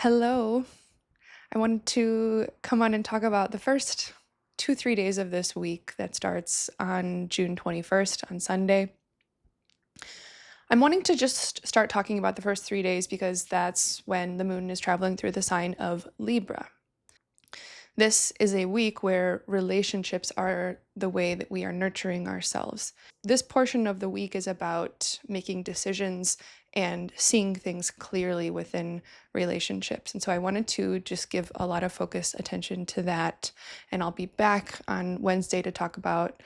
Hello. I wanted to come on and talk about the first 2, 3 days of this week that starts on June 21st on Sunday. I'm wanting to just start talking about the first 3 days because that's when the moon is traveling through the sign of Libra. This is a week where relationships are the way that we are nurturing ourselves. This portion of the week is about making decisions and seeing things clearly within relationships. And so I wanted to just give a lot of focused attention to that. And I'll be back on Wednesday to talk about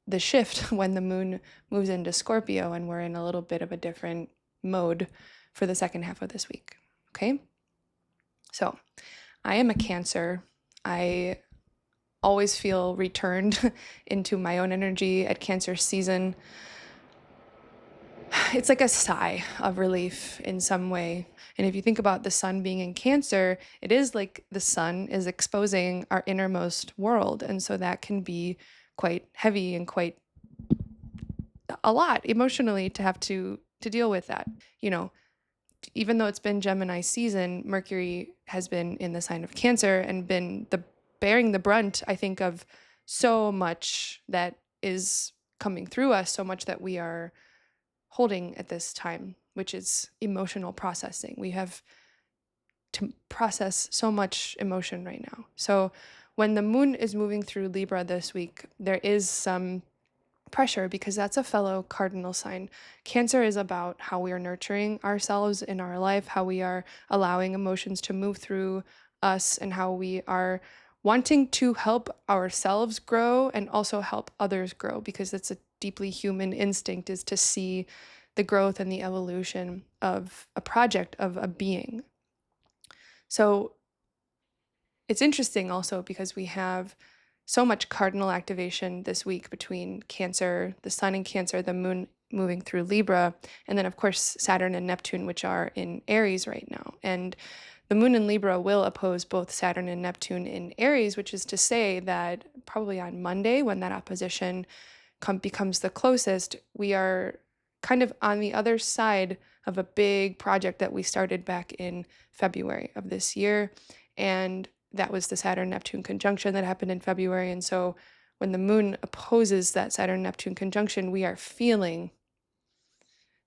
the shift when the moon moves into Scorpio and we're in a little bit of a different mode for the second half of this week. Okay? So I am a Cancer. I always feel returned into my own energy at Cancer season. It's like a sigh of relief in some way. And if you think about the sun being in Cancer, it is like the sun is exposing our innermost world. And so that can be quite heavy and quite a lot emotionally to have to deal with that. You know, even though it's been Gemini season, Mercury has been in the sign of Cancer and been bearing the brunt, I think, of so much that is coming through us, so much that we are holding at this time, which is emotional processing. We have to process so much emotion right now. So when the moon is moving through Libra this week, there is some pressure because that's a fellow cardinal sign. Cancer is about how we are nurturing ourselves in our life, how we are allowing emotions to move through us, and how we are wanting to help ourselves grow and also help others grow, because it's a deeply human instinct is to see the growth and the evolution of a project, of a being. So it's interesting also because we have so much cardinal activation this week between Cancer, the sun in Cancer, the moon moving through Libra, and then, of course, Saturn and Neptune, which are in Aries right now. And the moon in Libra will oppose both Saturn and Neptune in Aries, which is to say that probably on Monday, when that opposition becomes the closest, we are kind of on the other side of a big project that we started back in February of this year. And that was the Saturn-Neptune conjunction that happened in February. And so when the moon opposes that Saturn-Neptune conjunction, we are feeling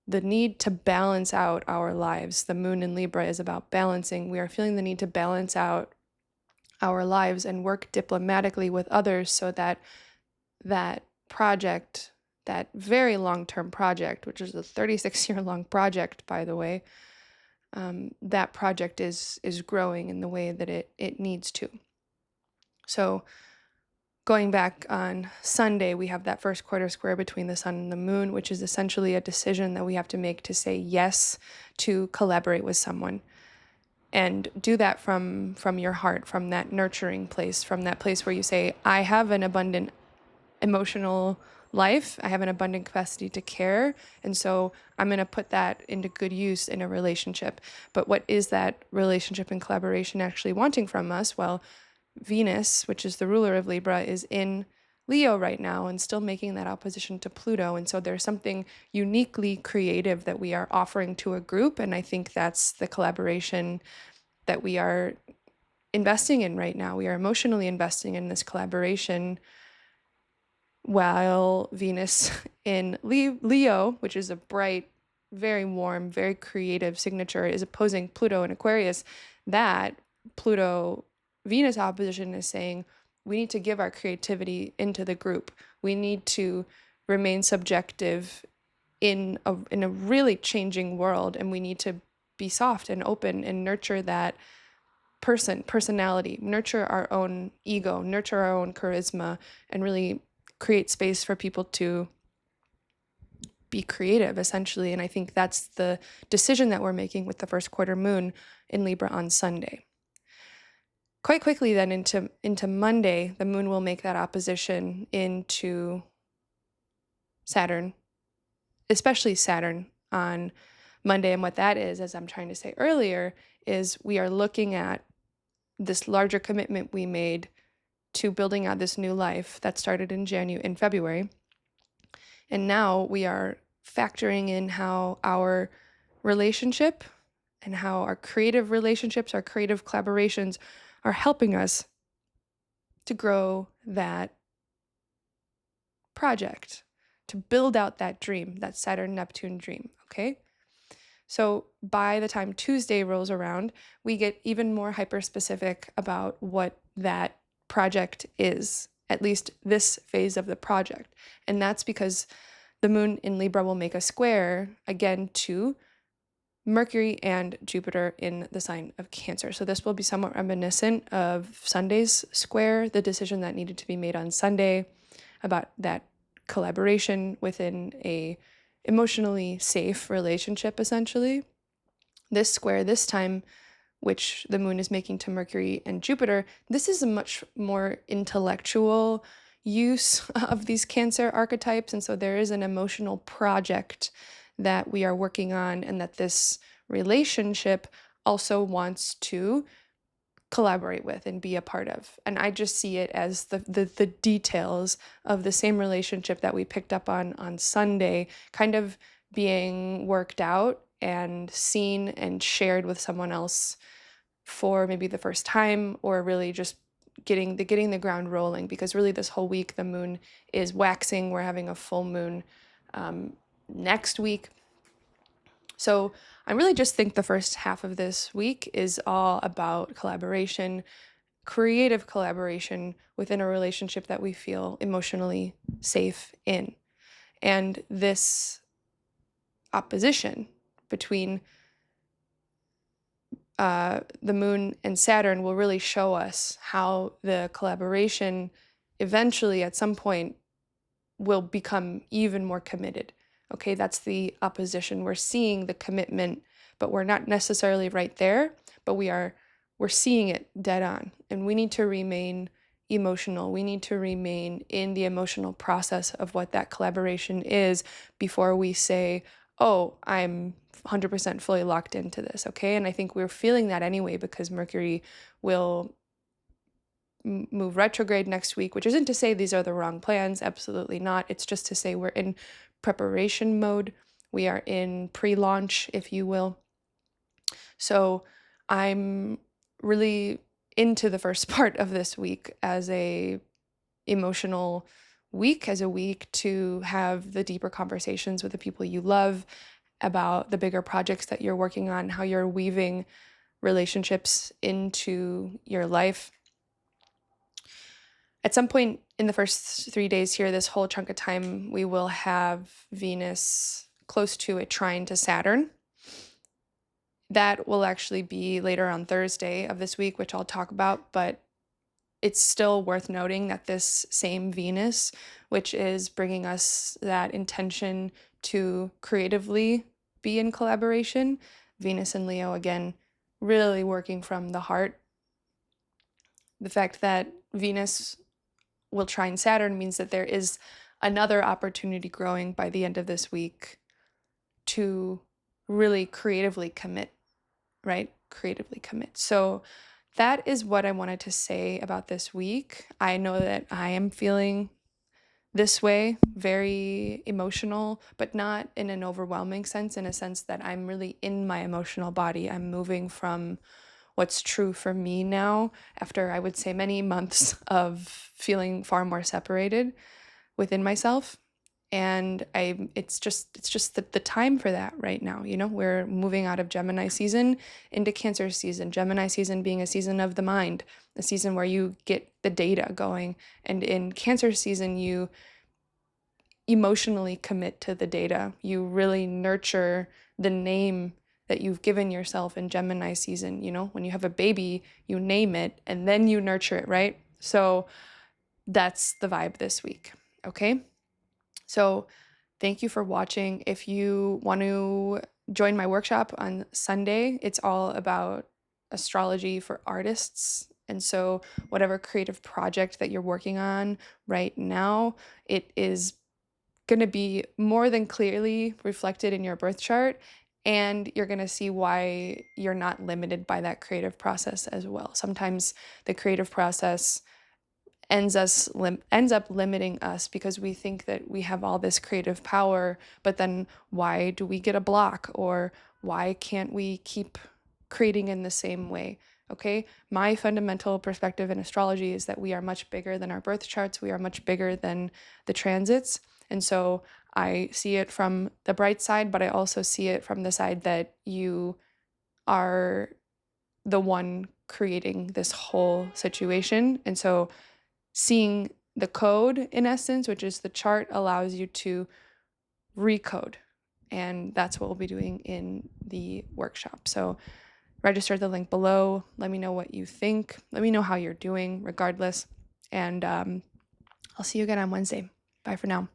the need to balance out our lives. The moon in Libra is about balancing. We are feeling the need to balance out our lives and work diplomatically with others so that that project, that very long-term project, which is a 36-year-long project, by the way, that project is growing in the way that it needs to. So going back on Sunday, we have that first quarter square between the sun and the moon, which is essentially a decision that we have to make to say yes to collaborate with someone. And do that from your heart, from that nurturing place, from that place where you say, I have an abundant emotional life. I have an abundant capacity to care. And so I'm going to put that into good use in a relationship. But what is that relationship and collaboration actually wanting from us? Well, Venus, which is the ruler of Libra, is in Leo right now and still making that opposition to Pluto. And so there's something uniquely creative that we are offering to a group. And I think that's the collaboration that we are investing in right now. We are emotionally investing in this collaboration, while Venus in Leo, which is a bright, very warm, very creative signature, is opposing Pluto in Aquarius. That Pluto-Venus opposition is saying we need to give our creativity into the group. We need to remain subjective in a really changing world, and we need to be soft and open and nurture that personality, nurture our own ego, nurture our own charisma, and really create space for people to be creative, essentially. And I think that's the decision that we're making with the first quarter moon in Libra on Sunday. Quite quickly then into Monday, the moon will make that opposition into Saturn, especially Saturn on Monday. And what that is, as I'm trying to say earlier, is we are looking at this larger commitment we made to building out this new life that started in February. And now we are factoring in how our relationship and how our creative relationships, our creative collaborations are helping us to grow that project, to build out that dream, that Saturn Neptune dream, okay? So by the time Tuesday rolls around, we get even more hyper specific about what that project is, at least this phase of the project. And that's because the moon in Libra will make a square again to Mercury and Jupiter in the sign of Cancer. So this will be somewhat reminiscent of Sunday's square, the decision that needed to be made on Sunday about that collaboration within a emotionally safe relationship, essentially. This square this time, which the moon is making to Mercury and Jupiter, this is a much more intellectual use of these Cancer archetypes. And so there is an emotional project that we are working on, and that this relationship also wants to collaborate with and be a part of. And I just see it as the details of the same relationship that we picked up on Sunday kind of being worked out and seen and shared with someone else for maybe the first time, or really just getting the ground rolling, because really this whole week the moon is waxing. We're having a full moon next week. So I really just think the first half of this week is all about collaboration, creative collaboration within a relationship that we feel emotionally safe in. And this opposition between the moon and Saturn will really show us how the collaboration eventually at some point will become even more committed. Okay, that's the opposition. We're seeing the commitment, but we're not necessarily right there, but we're seeing it dead on. And we need to remain emotional. We need to remain in the emotional process of what that collaboration is before we say, oh, I'm 100% fully locked into this, okay? And I think we're feeling that anyway, because Mercury will move retrograde next week, which isn't to say these are the wrong plans. Absolutely not. It's just to say we're in preparation mode. We are in pre-launch, if you will. So I'm really into the first part of this week as a emotional week, as a week to have the deeper conversations with the people you love about the bigger projects that you're working on, how you're weaving relationships into your life. At some point in the first 3 days here, this whole chunk of time, we will have Venus close to a trine to Saturn. That will actually be later on Thursday of this week, which I'll talk about, but it's still worth noting that this same Venus, which is bringing us that intention to creatively be in collaboration, Venus and Leo, again, really working from the heart. The fact that Venus will trine Saturn means that there is another opportunity growing by the end of this week to really creatively commit, right? Creatively commit. So that is what I wanted to say about this week. I know that I am feeling this way, very emotional, but not in an overwhelming sense, in a sense that I'm really in my emotional body. I'm moving from what's true for me now after, I would say, many months of feeling far more separated within myself. And it's just the time for that right now. You know, we're moving out of Gemini season into Cancer season. Gemini season being a season of the mind, a season where you get the data going. And in Cancer season, you emotionally commit to the data. You really nurture the name that you've given yourself in Gemini season. You know, when you have a baby, you name it and then you nurture it, right? So that's the vibe this week. Okay. So thank you for watching. If you want to join my workshop on Sunday, it's all about astrology for artists. And so whatever creative project that you're working on right now, it is going to be more than clearly reflected in your birth chart. And you're going to see why you're not limited by that creative process as well. Sometimes the creative process ends up limiting us because we think that we have all this creative power, but then why do we get a block, or why can't we keep creating in the same way. Okay, my fundamental perspective in astrology is that we are much bigger than our birth charts, we are much bigger than the transits. And so I see it from the bright side, but I also see it from the side that you are the one creating this whole situation. And so seeing the code in essence, which is the chart, allows you to recode. And that's what we'll be doing in the workshop. So register the link below. Let me know what you think. Let me know how you're doing, regardless. And I'll see you again on Wednesday. Bye for now.